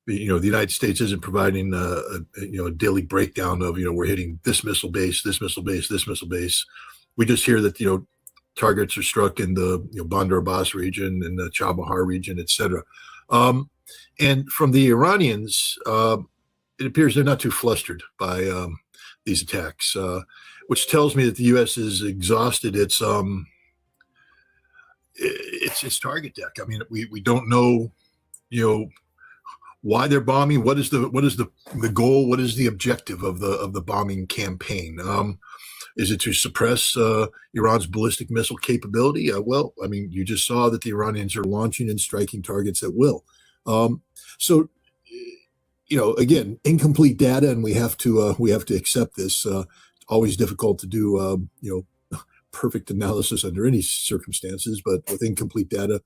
the United States isn't providing a daily breakdown of, we're hitting this missile base, this missile base, this missile base. We just hear that, targets are struck in the Bandar Abbas region and the Chabahar region, et cetera. And from the Iranians, it appears they're not too flustered by these attacks, which tells me that the U.S. has exhausted its target deck. I mean, we don't know, why they're bombing. What is the goal? What is the objective of the bombing campaign? Is it to suppress Iran's ballistic missile capability? Well, I mean, you just saw that the Iranians are launching and striking targets at will. So, again, incomplete data, and we have to accept this. Always difficult to do, perfect analysis under any circumstances, but with incomplete data,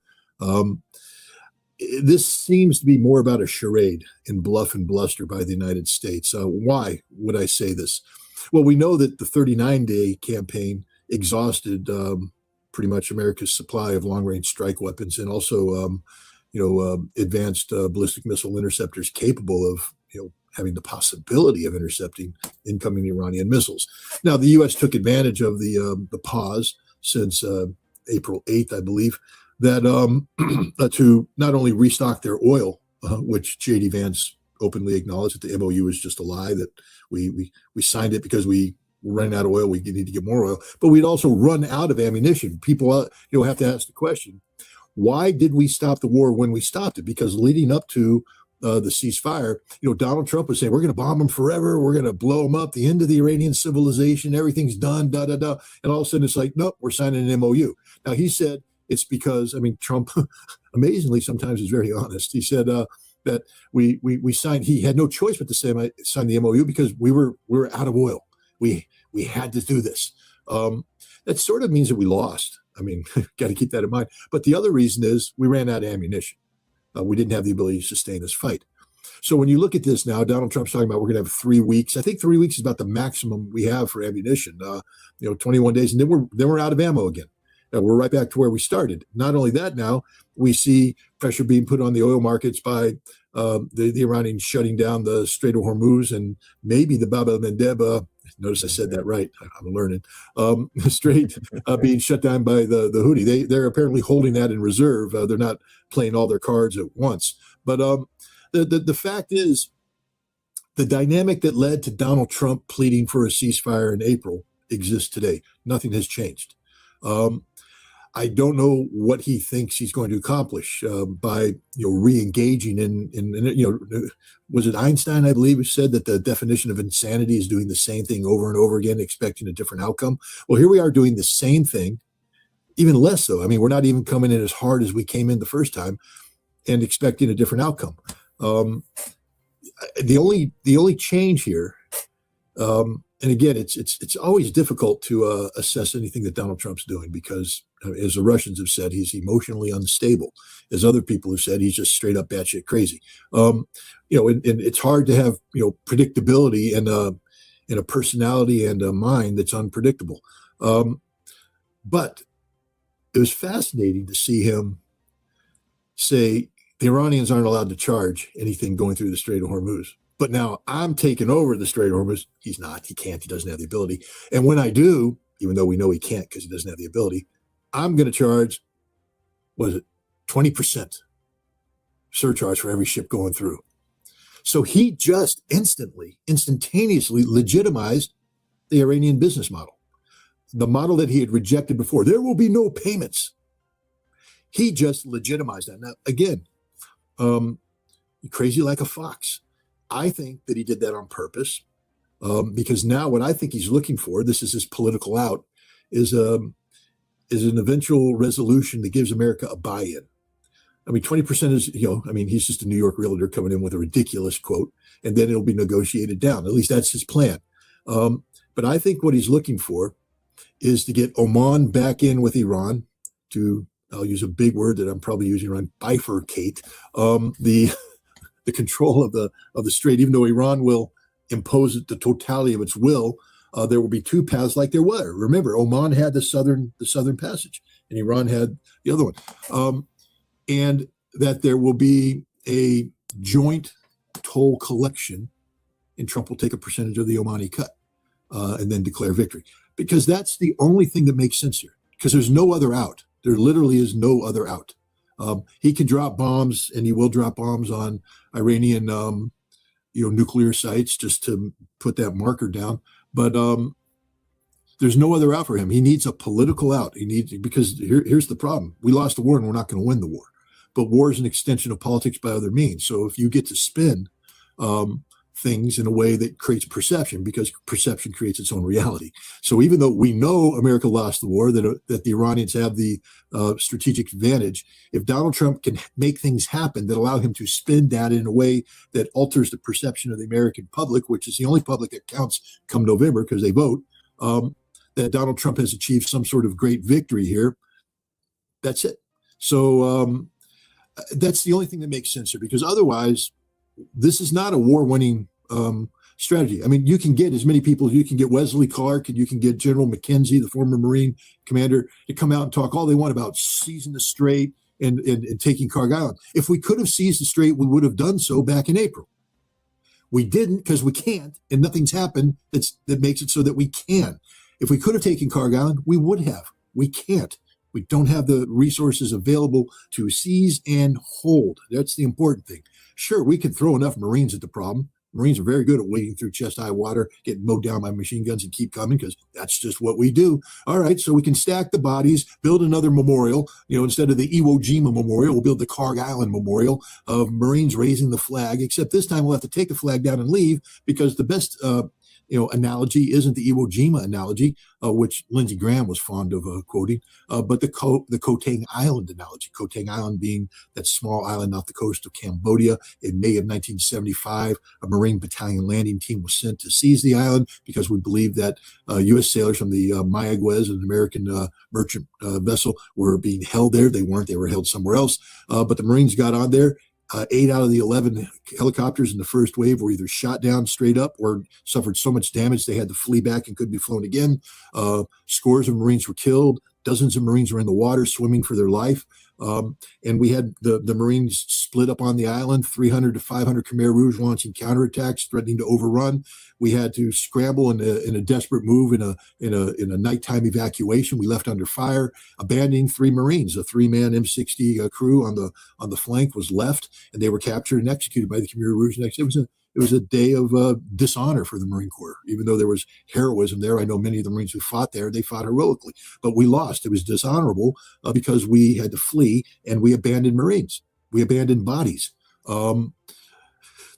this seems to be more about a charade and bluff and bluster by the United States. Why would I say this? Well, we know that the 39-day campaign exhausted pretty much America's supply of long-range strike weapons, and also, advanced ballistic missile interceptors capable of, having the possibility of intercepting incoming Iranian missiles. Now, the U.S. took advantage of the pause since April 8th, I believe, that to not only restock their oil, which J.D. Vance openly acknowledged that the MOU was just a lie, that we signed it because we were running out of oil, we need to get more oil, but we'd also run out of ammunition. People have to ask the question, why did we stop the war when we stopped it? Because leading up to the ceasefire, Donald Trump was saying, we're going to bomb them forever, we're going to blow them up, the end of the Iranian civilization, everything's done, and all of a sudden it's like, nope, we're signing an MOU. Now, he said it's because, Trump amazingly sometimes is very honest. He said that we signed, he had no choice but to sign the MOU because we were out of oil. We had to do this. That sort of means that we lost. Got to keep that in mind. But the other reason is we ran out of ammunition. We didn't have the ability to sustain this fight. So when you look at this now, Donald Trump's talking about we're going to have 3 weeks. I think 3 weeks is about the maximum we have for ammunition. 21 days, and then we're out of ammo again. We're right back to where we started. Not only that, now we see pressure being put on the oil markets by the Iranians shutting down the Strait of Hormuz and maybe the Bab el-Mandeb. Notice I said that right. I'm learning. Strait being shut down by the Houthi. They're apparently holding that in reserve. They're not playing all their cards at once. But the fact is, the dynamic that led to Donald Trump pleading for a ceasefire in April exists today. Nothing has changed. I don't know what he thinks he's going to accomplish by re-engaging in was it Einstein, I believe, who said that the definition of insanity is doing the same thing over and over again, expecting a different outcome. Well, here we are doing the same thing, even less so. We're not even coming in as hard as we came in the first time and expecting a different outcome. The only change here, and again, it's always difficult to assess anything that Donald Trump's doing because, as the Russians have said, he's emotionally unstable. As other people have said, he's just straight up batshit crazy. And it's hard to have predictability and a personality and a mind that's unpredictable. But it was fascinating to see him say the Iranians aren't allowed to charge anything going through the Strait of Hormuz. But now I'm taking over the Strait of Hormuz. He's not. He can't. He doesn't have the ability. And when I do, even though we know he can't because he doesn't have the ability, I'm going to charge, 20% surcharge for every ship going through. So he just instantaneously legitimized the Iranian business model, the model that he had rejected before. There will be no payments. He just legitimized that. Now, again, crazy like a fox. I think that he did that on purpose because now what I think he's looking for, this is his political out, is an eventual resolution that gives America a buy-in. 20% is, he's just a New York realtor coming in with a ridiculous quote, and then it'll be negotiated down. At least that's his plan. But I think what he's looking for is to get Oman back in with Iran to, I'll use a big word that I'm probably using around, bifurcate the control of the strait. Even though Iran will impose the totality of its will, there will be two paths like there were. Remember, Oman had the southern passage, and Iran had the other one, and that there will be a joint toll collection, and Trump will take a percentage of the Omani cut and then declare victory. Because that's the only thing that makes sense here. Because there's no other out. There literally is no other out. He can drop bombs, and he will drop bombs on Iranian, nuclear sites just to put that marker down. But there's no other out for him. He needs a political out. Because here's the problem: we lost the war, and we're not going to win the war. But war is an extension of politics by other means. So if you get to spin things in a way that creates perception, because perception creates its own reality. So even though we know America lost the war, that the Iranians have the strategic advantage, if Donald Trump can make things happen that allow him to spin that in a way that alters the perception of the American public, which is the only public that counts come November because they vote, that Donald Trump has achieved some sort of great victory here, that's it. So that's the only thing that makes sense here, because otherwise, this is not a war-winning strategy. I mean, you can get as many people, you can get Wesley Clark, and you can get General McKenzie, the former Marine commander, to come out and talk all they want about seizing the Strait and taking Carg Island. If we could have seized the Strait, we would have done so back in April. We didn't, because we can't, and nothing's happened that makes it so that we can. If we could have taken Carg Island, we would have. We can't. We don't have the resources available to seize and hold. That's the important thing. Sure, we can throw enough Marines at the problem. Marines are very good at wading through chest-high water, getting mowed down by machine guns, and keep coming, because that's just what we do. All right, so we can stack the bodies, build another memorial. Instead of the Iwo Jima Memorial, we'll build the Carg Island Memorial of Marines raising the flag, except this time we'll have to take the flag down and leave, because the best analogy isn't the Iwo Jima analogy, which Lindsey Graham was fond of quoting, but the Koh Tang Island analogy. Koh Tang Island being that small island off the coast of Cambodia. In May of 1975, a Marine battalion landing team was sent to seize the island because we believed that U.S. sailors from the Mayaguez, an American merchant vessel, were being held there. They weren't. They were held somewhere else. But the Marines got on there. 8 out of the 11 helicopters in the first wave were either shot down straight up or suffered so much damage they had to flee back and couldn't be flown again. Scores of Marines were killed. Dozens of Marines were in the water swimming for their life. And we had the Marines split up on the island, 300 to 500 Khmer Rouge launching counterattacks, threatening to overrun. We had to scramble in a desperate move in a nighttime evacuation. We left under fire, abandoning 3 Marines. A 3-man M60 crew on the flank was left, and they were captured and executed by the Khmer Rouge next day. It was a day of dishonor for the Marine Corps, even though there was heroism there. I know many of the Marines who fought there, they fought heroically, but we lost. It was dishonorable because we had to flee, and we abandoned Marines. We abandoned bodies.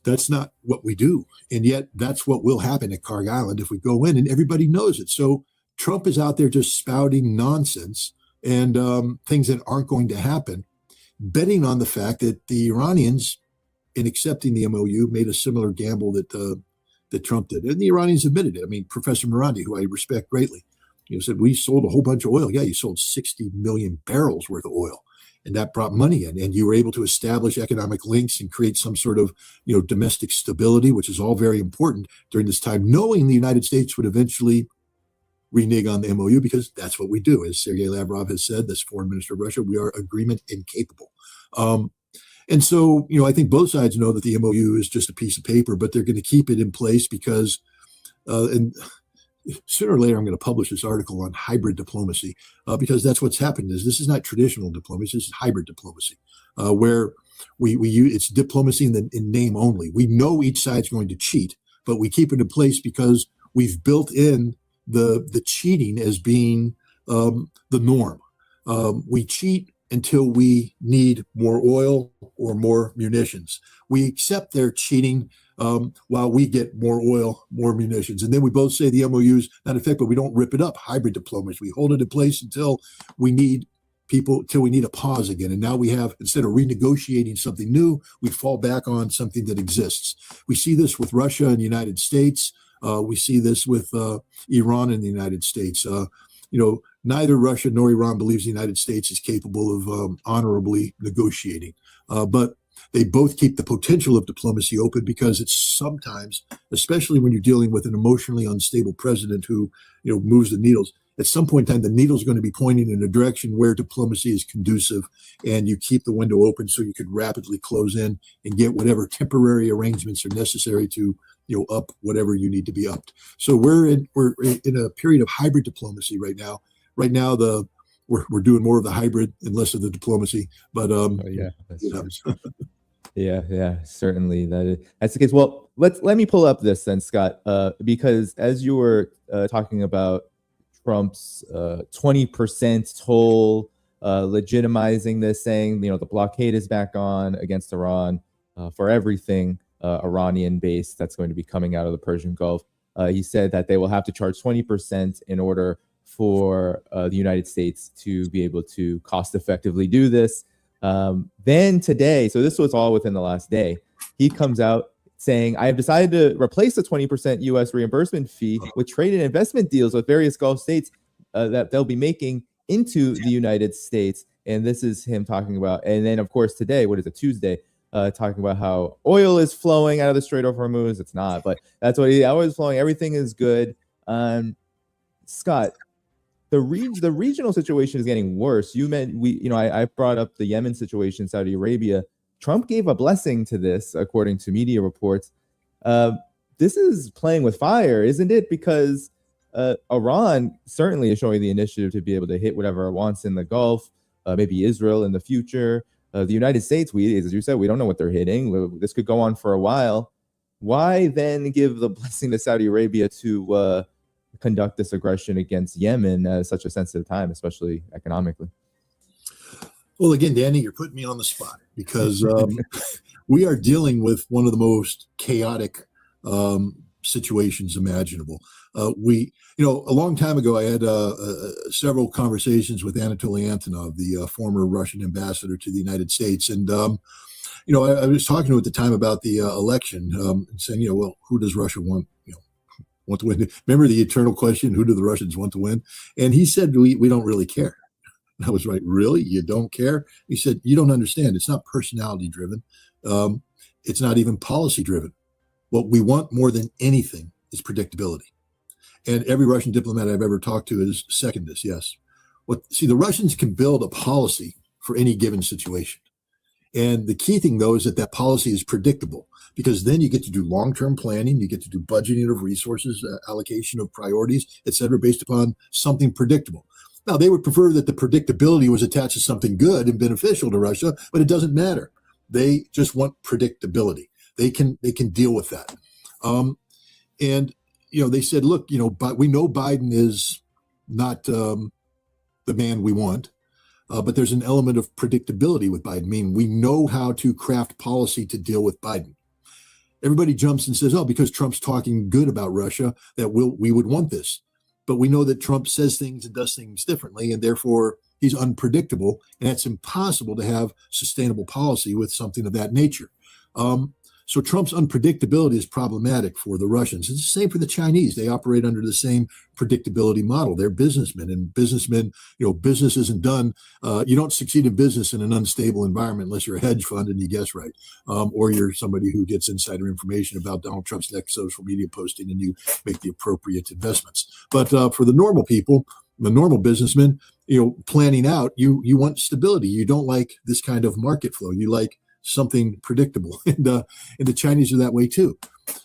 That's not what we do. And yet that's what will happen at Carg Island if we go in, and everybody knows it. So Trump is out there just spouting nonsense and things that aren't going to happen, betting on the fact that the Iranians, in accepting the MOU, made a similar gamble that Trump did. And the Iranians admitted it. I mean, Professor Marandi, who I respect greatly, said, we sold a whole bunch of oil. Yeah, you sold 60 million barrels worth of oil. And that brought money in. And you were able to establish economic links and create some sort of domestic stability, which is all very important during this time, knowing the United States would eventually renege on the MOU, because that's what we do. As Sergei Lavrov has said, this foreign minister of Russia, we are agreement incapable. And so, I think both sides know that the MOU is just a piece of paper, but they're going to keep it in place because, and sooner or later, I'm going to publish this article on hybrid diplomacy because that's what's happened. This is not traditional diplomacy; this is hybrid diplomacy, where we use it's diplomacy in name only. We know each side's going to cheat, but we keep it in place because we've built in the cheating as being the norm. We cheat until we need more oil or more munitions. We accept their cheating while we get more oil, more munitions. And then we both say the MOU's not effective, but we don't rip it up. Hybrid diplomacy. We hold it in place until we need a pause again. And now we have, instead of renegotiating something new, we fall back on something that exists. We see this with Russia and the United States. We see this with Iran and the United States. Neither Russia nor Iran believes the United States is capable of honorably negotiating. But they both keep the potential of diplomacy open because it's sometimes, especially when you're dealing with an emotionally unstable president who, moves the needles, at some point in time, the needle's going to be pointing in a direction where diplomacy is conducive, and you keep the window open so you could rapidly close in and get whatever temporary arrangements are necessary to, up whatever you need to be upped. So we're in a period of hybrid diplomacy right now. Right now, we're doing more of the hybrid and less of the diplomacy. But that's true. Yeah, certainly that's the case. Well, let me pull up this then, Scott, because as you were talking about Trump's 20% toll, legitimizing this, saying the blockade is back on against Iran for everything Iranian based that's going to be coming out of the Persian Gulf. He said that they will have to charge 20% in order for the United States to be able to cost effectively do this. Then today, so this was all within the last day, he comes out saying, I have decided to replace the 20% U.S. reimbursement fee with trade and investment deals with various Gulf states that they'll be making into the United States. And this is him talking about, and then of course today, what is it, Tuesday, talking about how oil is flowing out of the Strait of Hormuz. It's not, but that's what oil is flowing. Everything is good. Scott, the regional situation is getting worse. I brought up the Yemen situation, Saudi Arabia. Trump gave a blessing to this, according to media reports. This is playing with fire, isn't it? Because Iran certainly is showing the initiative to be able to hit whatever it wants in the Gulf, maybe Israel in the future. The United States, as you said, we don't know what they're hitting. This could go on for a while. Why then give the blessing to Saudi Arabia to conduct this aggression against Yemen at such a sensitive time, especially economically? Well, again, Danny, you're putting me on the spot because we are dealing with one of the most chaotic situations imaginable. A long time ago, I had several conversations with Anatoly Antonov, the former Russian ambassador to the United States. And, I was talking to him at the time about the election and saying, well, who does Russia want to win? Remember the eternal question, who do the Russians want to win? And he said, we don't really care. And I was right. Really? You don't care? He said, you don't understand. It's not personality driven. It's not even policy driven. What we want more than anything is predictability. And every Russian diplomat I've ever talked to has seconded this. Yes. The Russians can build a policy for any given situation. And the key thing, though, is that policy is predictable, because then you get to do long-term planning, you get to do budgeting of resources, allocation of priorities, et cetera, based upon something predictable. Now, they would prefer that the predictability was attached to something good and beneficial to Russia, but it doesn't matter. They just want predictability. They can deal with that. They said, look, but we know Biden is not the man we want. But there's an element of predictability with Biden. I mean, we know how to craft policy to deal with Biden. Everybody jumps and says, oh, because Trump's talking good about Russia, that we would want this. But we know that Trump says things and does things differently, and therefore he's unpredictable, and it's impossible to have sustainable policy with something of that nature. So Trump's unpredictability is problematic for the Russians. It's the same for the Chinese. They operate under the same predictability model. They're businessmen, and businessmen, business isn't done. You don't succeed in business in an unstable environment unless you're a hedge fund and you guess right, or you're somebody who gets insider information about Donald Trump's next social media posting and you make the appropriate investments. But for the normal people, the normal businessmen, planning out, you want stability. You don't like this kind of market flow. You like something predictable, and the Chinese are that way too.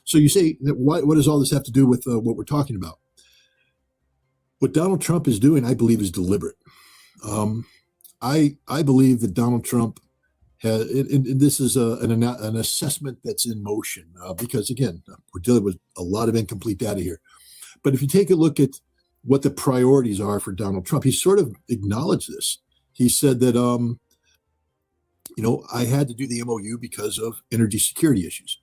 So you say, what does all this have to do with what we're talking about? What Donald Trump is doing, I believe, is deliberate. I believe that Donald Trump has, and this is an assessment that's in motion, because again, we're dealing with a lot of incomplete data here. But if you take a look at what the priorities are for Donald Trump, he sort of acknowledged this. He said that I had to do the MOU because of energy security issues.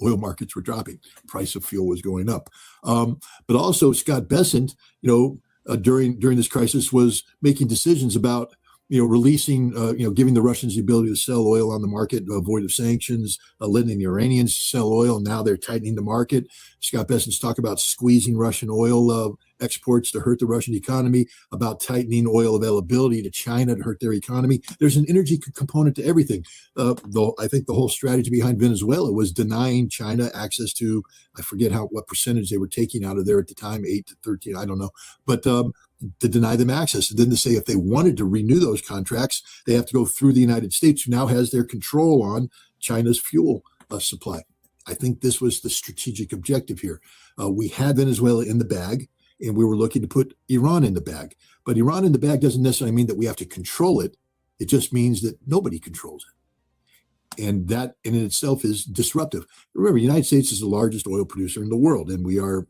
Oil markets were dropping, price of fuel was going up. But also Scott Bessent, during this crisis was making decisions about, releasing, giving the Russians the ability to sell oil on the market, avoid of sanctions, letting the Iranians sell oil. Now they're tightening the market. Scott Bessent's talk about squeezing Russian oil exports to hurt the Russian economy, about tightening oil availability to China to hurt their economy. There's an energy component to everything. Though I think the whole strategy behind Venezuela was denying China access to, I forget what percentage they were taking out of there at the time, 8 to 13, I don't know. But to deny them access, and then to say if they wanted to renew those contracts, they have to go through the United States, who now has their control on China's fuel supply. I think this was the strategic objective here. We had Venezuela in the bag, and we were looking to put Iran in the bag. But Iran in the bag doesn't necessarily mean that we have to control it. It just means that nobody controls it. And that in itself is disruptive. Remember, the United States is the largest oil producer in the world, and we are,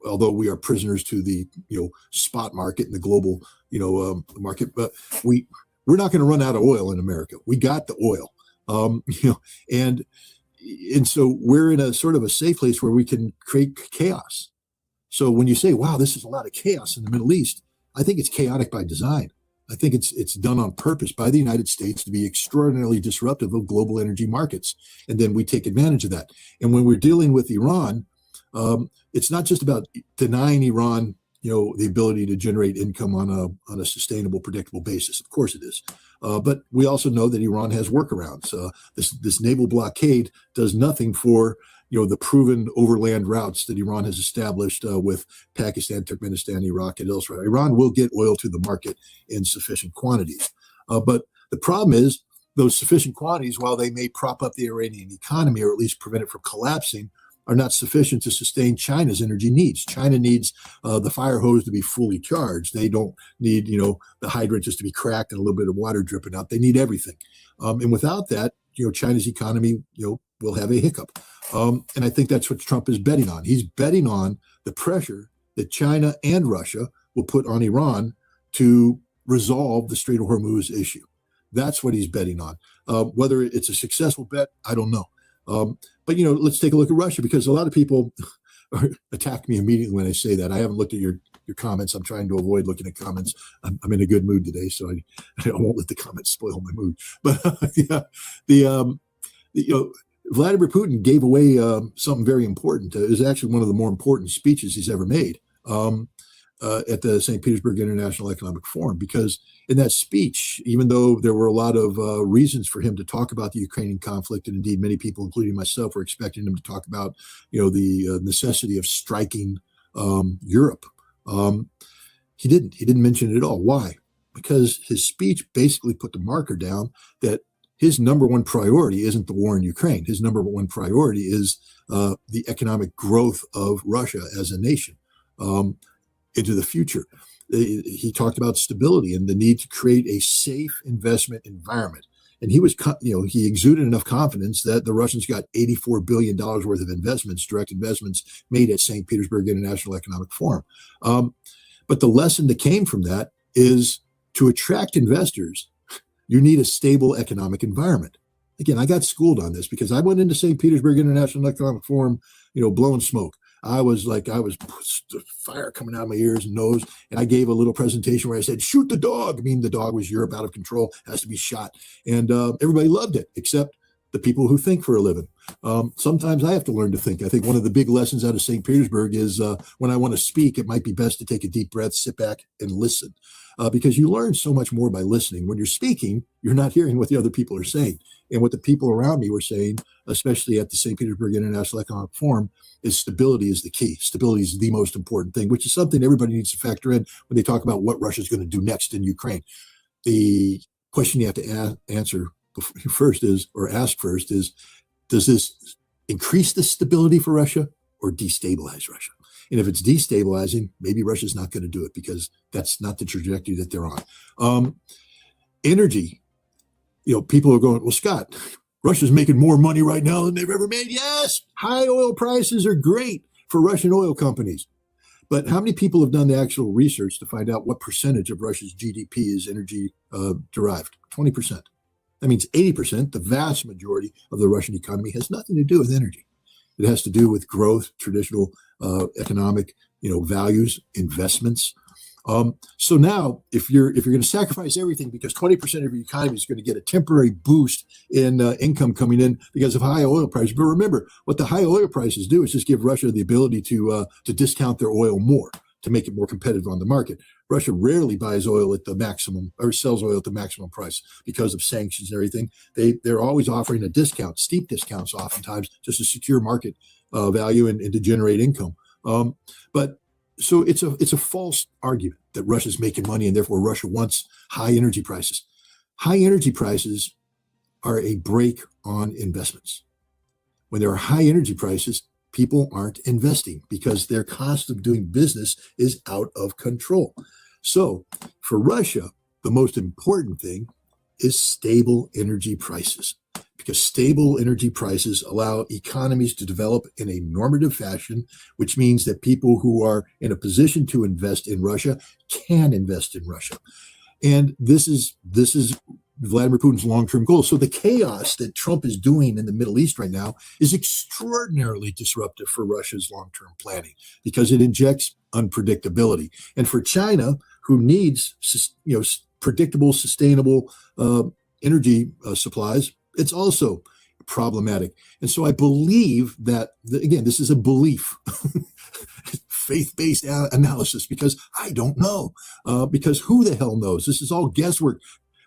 although we are prisoners to the spot market and the global market, but we're not going to run out of oil in America. We got the oil, and so we're in a sort of a safe place where we can create chaos. So when you say, wow, this is a lot of chaos in the Middle East, I think it's chaotic by design. I think it's done on purpose by the United States to be extraordinarily disruptive of global energy markets. And then we take advantage of that. And when we're dealing with Iran, it's not just about denying Iran, the ability to generate income on a sustainable, predictable basis. Of course it is. But we also know that Iran has workarounds. This naval blockade does nothing for the proven overland routes that Iran has established with Pakistan, Turkmenistan, Iraq, and elsewhere. Iran will get oil to the market in sufficient quantities. But the problem is those sufficient quantities, while they may prop up the Iranian economy or at least prevent it from collapsing, are not sufficient to sustain China's energy needs. China needs the fire hose to be fully charged. They don't need, the hydrant just to be cracked and a little bit of water dripping out. They need everything. And without that, China's economy, will have a hiccup. And I think that's what Trump is betting on. He's betting on the pressure that China and Russia will put on Iran to resolve the Strait of Hormuz issue. That's what he's betting on. Whether it's a successful bet, I don't know. But let's take a look at Russia, because a lot of people attack me immediately when I say that. I haven't looked at your comments. I'm trying to avoid looking at comments. I'm in a good mood today, so I won't let the comments spoil my mood. But Vladimir Putin gave away something very important. It was actually one of the more important speeches he's ever made at the St. Petersburg International Economic Forum, because in that speech, even though there were a lot of reasons for him to talk about the Ukrainian conflict, and indeed many people, including myself, were expecting him to talk about, the necessity of striking Europe, he didn't mention it at all. Why? Because his speech basically put the marker down that his number one priority isn't the war in Ukraine. His number one priority is the economic growth of Russia as a nation into the future. He talked about stability and the need to create a safe investment environment. And he was, he exuded enough confidence that the Russians got $84 billion worth of investments, direct investments made at St. Petersburg International Economic Forum. But the lesson that came from that is to attract investors, you need a stable economic environment. Again, I got schooled on this because I went into St. Petersburg International Economic Forum, blowing smoke. I was fire coming out of my ears and nose. And I gave a little presentation where I said, shoot the dog. I mean, the dog was Europe out of control, has to be shot. And everybody loved it, except the people who think for a living. Sometimes I have to learn to think. I think one of the big lessons out of St. Petersburg is when I want to speak, it might be best to take a deep breath, sit back and listen. Because you learn so much more by listening. When you're speaking, you're not hearing what the other people are saying. And what the people around me were saying, especially at the St. Petersburg International Economic Forum, is stability is the key. Stability is the most important thing, which is something everybody needs to factor in when they talk about what Russia's going to do next in Ukraine. The question you have to answer first is, does this increase the stability for Russia or destabilize Russia? And if it's destabilizing, maybe Russia's not going to do it because that's not the trajectory that they're on. Energy, people are going, well, Scott, Russia's making more money right now than they've ever made. Yes, high oil prices are great for Russian oil companies. But how many people have done the actual research to find out what percentage of Russia's GDP is energy derived? 20%. That means 80%, the vast majority of the Russian economy, has nothing to do with energy. It has to do with growth, traditional economic, values, investments. So now, if you're going to sacrifice everything because 20% of your economy is going to get a temporary boost in income coming in because of high oil prices, but remember, what the high oil prices do is just give Russia the ability to discount their oil more. to make it more competitive on the market. Russia rarely buys oil at the maximum or sells oil at the maximum price because of sanctions and everything. They're always offering a discount, steep discounts oftentimes, just to secure market value and to generate income. But so it's a false argument that Russia's making money and therefore Russia wants high energy prices. High energy prices are a brake on investments. When there are high energy prices, people aren't investing because their cost of doing business is out of control. So for Russia, the most important thing is stable energy prices, because stable energy prices allow economies to develop in a normative fashion, which means that people who are in a position to invest in Russia can invest in Russia. And this is Vladimir Putin's long-term goal. So the chaos that Trump is doing in the Middle East right now is extraordinarily disruptive for Russia's long-term planning because it injects unpredictability. And for China, who needs predictable, sustainable energy supplies, it's also problematic. And so I believe that, again, this is a belief, faith-based analysis, because I don't know, because who the hell knows? This is all guesswork.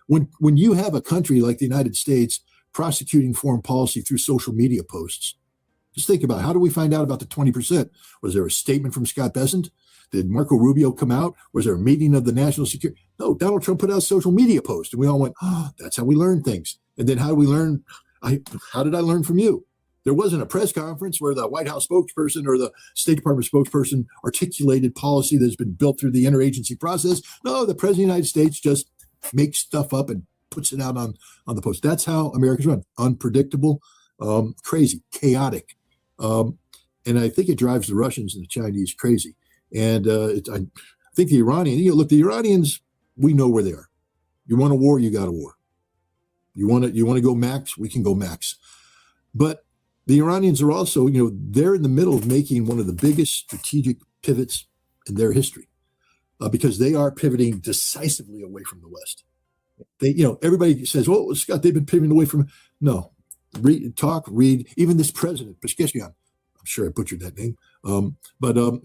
When you have a country like the United States prosecuting foreign policy through social media posts, just think about, how do we find out about the 20%? Was there a statement from Scott Bessent? Did Marco Rubio come out? Was there a meeting of the national security? No, Donald Trump put out a social media post, and we all went, oh, that's how we learn things. And then how do we learn? How did I learn from you? There wasn't a press conference where the White House spokesperson or the State Department spokesperson articulated policy that's been built through the interagency process. No, the President of the United States just makes stuff up and puts it out on the post. That's how Americans run. Unpredictable, crazy, chaotic. And I think it drives the Russians and the Chinese crazy. And I think the Iranians, we know where they are. You want a war, you got a war. You want to go max, we can go max. But the Iranians are also, they're in the middle of making one of the biggest strategic pivots in their history. Because they are pivoting decisively away from the West. Everybody says, "Oh, Scott, they've been pivoting away from." No, read, even this president, Peshkeshian. I'm sure I butchered that name, but I'm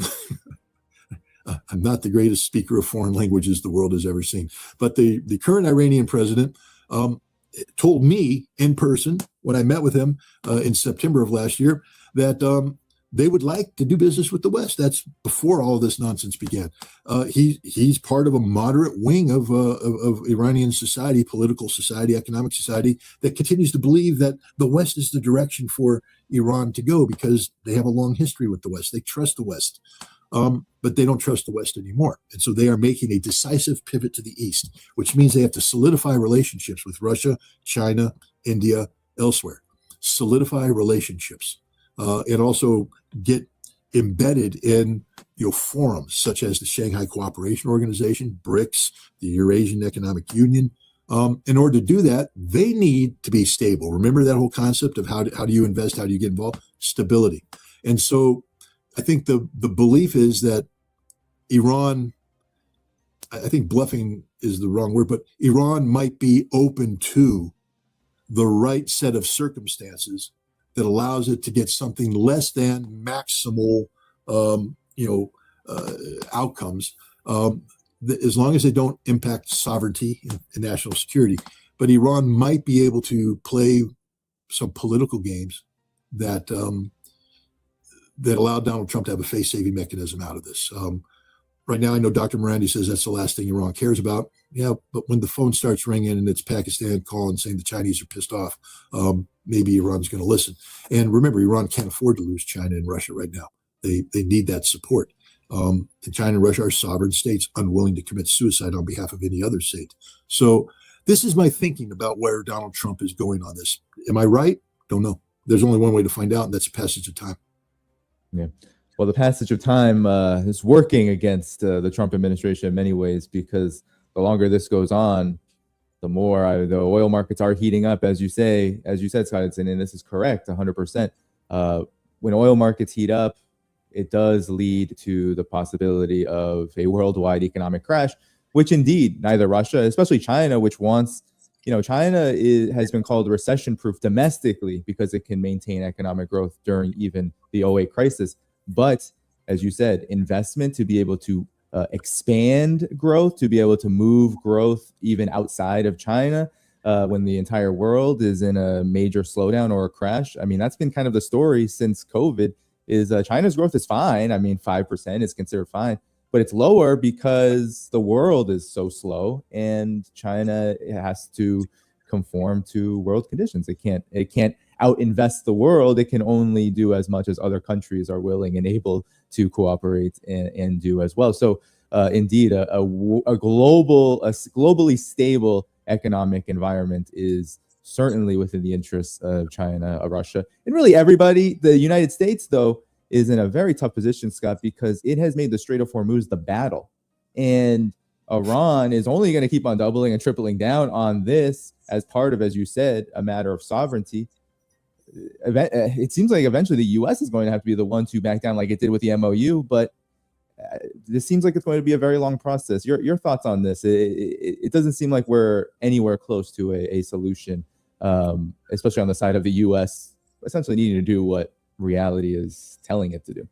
not the greatest speaker of foreign languages the world has ever seen. But the current Iranian president told me in person when I met with him in September of last year that they would like to do business with the West. That's before all of this nonsense began. He's part of a moderate wing of Iranian society, political society, economic society, that continues to believe that the West is the direction for Iran to go because they have a long history with the West. They trust the West, but they don't trust the West anymore. And so they are making a decisive pivot to the East, which means they have to solidify relationships with Russia, China, India, elsewhere. Solidify relationships. And also get embedded in forums such as the Shanghai Cooperation Organization, BRICS, the Eurasian Economic Union. In order to do that, they need to be stable. Remember that whole concept of how do you invest, how do you get involved? Stability. And so I think the belief is that Iran, I think bluffing is the wrong word, but Iran might be open to the right set of circumstances that allows it to get something less than maximal, outcomes, as long as they don't impact sovereignty and national security. But Iran might be able to play some political games that allow Donald Trump to have a face-saving mechanism out of this. Right now, I know Dr. Marandi says that's the last thing Iran cares about. Yeah, but when the phone starts ringing and it's Pakistan calling saying the Chinese are pissed off, maybe Iran's going to listen. And remember, Iran can't afford to lose China and Russia right now. They need that support. And China and Russia are sovereign states unwilling to commit suicide on behalf of any other state. So this is my thinking about where Donald Trump is going on this. Am I right? Don't know. There's only one way to find out, and that's a passage of time. Yeah. Well, the passage of time is working against the Trump administration in many ways, because the longer this goes on, the more the oil markets are heating up, as you said, Scott, and this is correct, 100%. When oil markets heat up, it does lead to the possibility of a worldwide economic crash, which indeed neither Russia, especially China, which wants, China has been called recession-proof domestically because it can maintain economic growth during even the '08 crisis. But as you said, investment to be able to expand growth, to be able to move growth even outside of China when the entire world is in a major slowdown or a crash. I mean, that's been kind of the story since COVID is China's growth is fine. I mean, 5% is considered fine, but it's lower because the world is so slow and China has to conform to world conditions. It can't out invest the world. It can only do as much as other countries are willing and able to cooperate and do as well. So indeed, a globally stable economic environment is certainly within the interests of China, Russia, and really everybody. The United States, though, is in a very tough position, Scott, because it has made the Strait of Hormuz the battle. And Iran is only going to keep on doubling and tripling down on this as part of, as you said, a matter of sovereignty. It seems like eventually the U.S. is going to have to be the one to back down like it did with the MOU, but this seems like it's going to be a very long process. Your thoughts on this? It doesn't seem like we're anywhere close to a solution, especially on the side of the U.S. essentially needing to do what reality is telling it to do.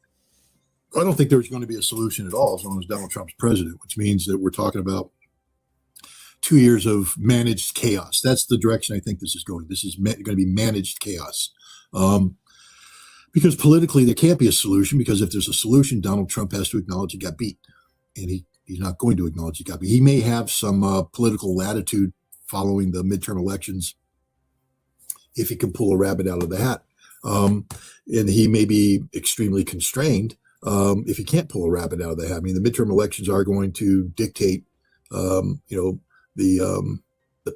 I don't think there's going to be a solution at all as long as Donald Trump's president, which means that we're talking about 2 years of managed chaos. That's the direction I think this is going. This is going to be managed chaos. Because politically, there can't be a solution, because if there's a solution, Donald Trump has to acknowledge he got beat. And he's not going to acknowledge he got beat. He may have some political latitude following the midterm elections if he can pull a rabbit out of the hat. And he may be extremely constrained if he can't pull a rabbit out of the hat. I mean, the midterm elections are going to dictate, the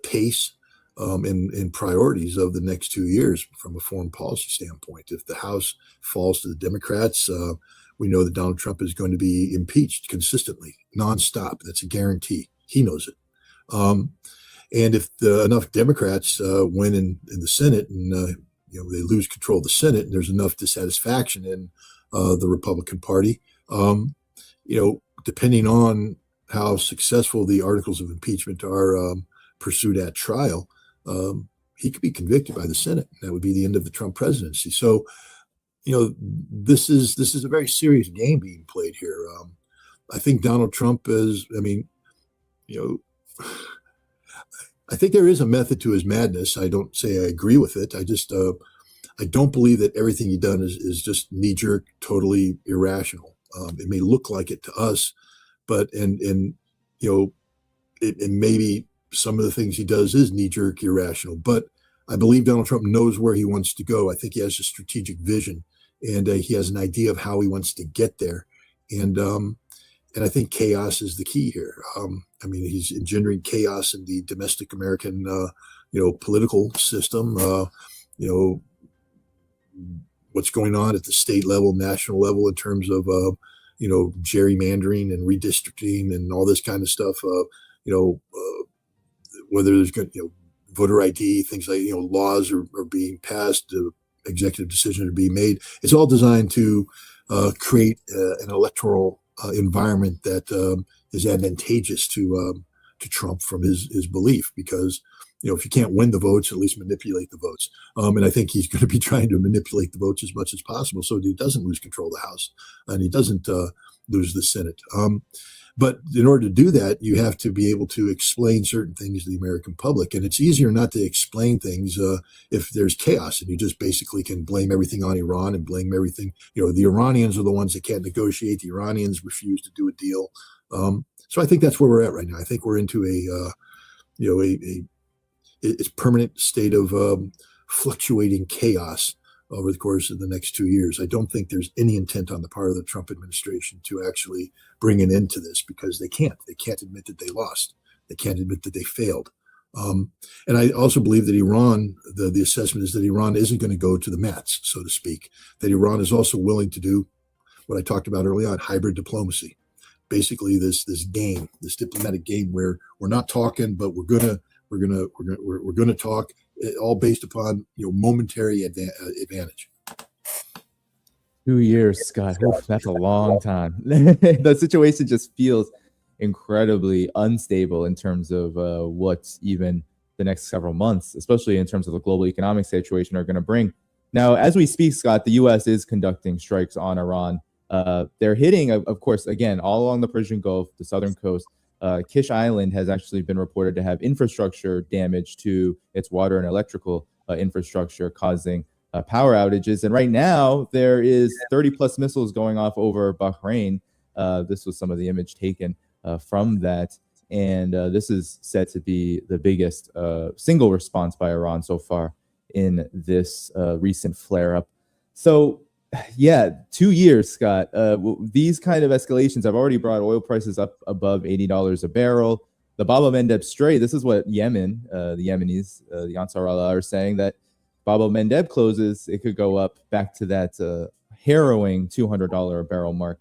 pace and priorities of the next 2 years from a foreign policy standpoint. If the House falls to the Democrats, we know that Donald Trump is going to be impeached consistently, nonstop. That's a guarantee. He knows it. And if enough Democrats win in the Senate and they lose control of the Senate, and there's enough dissatisfaction in the Republican Party, depending on how successful the articles of impeachment are pursued at trial, he could be convicted by the Senate. That would be the end of the Trump presidency. So, this is a very serious game being played here. I think Donald Trump is, I think there is a method to his madness. I don't say I agree with it. I just, I don't believe that everything he's done is just knee-jerk, totally irrational. It may look like it to us, but and maybe some of the things he does is knee-jerk, irrational. But I believe Donald Trump knows where he wants to go. I think he has a strategic vision, and he has an idea of how he wants to get there. And I think chaos is the key here. He's engendering chaos in the domestic American, political system. What's going on at the state level, national level, in terms of, gerrymandering and redistricting and all this kind of stuff. Whether there's good, voter ID, things like, laws are being passed, executive decisions are being made. It's all designed to create an electoral environment that is advantageous to Trump from his belief, because if you can't win the votes, at least manipulate the votes. And I think he's going to be trying to manipulate the votes as much as possible so that he doesn't lose control of the House and he doesn't lose the Senate. But in order to do that, you have to be able to explain certain things to the American public. And it's easier not to explain things if there's chaos and you just basically can blame everything on Iran and blame everything. The Iranians are the ones that can't negotiate. The Iranians refuse to do a deal. So I think that's where we're at right now. I think we're into it's permanent state of fluctuating chaos over the course of the next 2 years. I don't think there's any intent on the part of the Trump administration to actually bring an end to this, because they can't. They can't admit that they lost. They can't admit that they failed. And I also believe that Iran, the assessment is that Iran isn't going to go to the mats, so to speak, that Iran is also willing to do what I talked about early on, hybrid diplomacy. Basically this game, this diplomatic game where we're not talking, but we're gonna talk, all based upon momentary advantage. 2 years, Scott. Oof, that's a long time. The situation just feels incredibly unstable in terms of what's even the next several months, especially in terms of the global economic situation, are going to bring. Now, as we speak, Scott, the U.S. is conducting strikes on Iran. They're hitting, of course, again, all along the Persian Gulf, the southern coast. Kish Island has actually been reported to have infrastructure damage to its water and electrical infrastructure, causing power outages. And right now, there is 30 plus missiles going off over Bahrain. This was some of the image taken from that. And this is said to be the biggest single response by Iran so far in this recent flare-up. So, yeah, 2 years, Scott. These kind of escalations have already brought oil prices up above $80 a barrel. The Bab el-Mandeb Strait, this is what Yemen, the Yemenis, the Ansar Allah are saying, that Bab el-Mandeb closes, it could go up back to that harrowing $200 a barrel mark.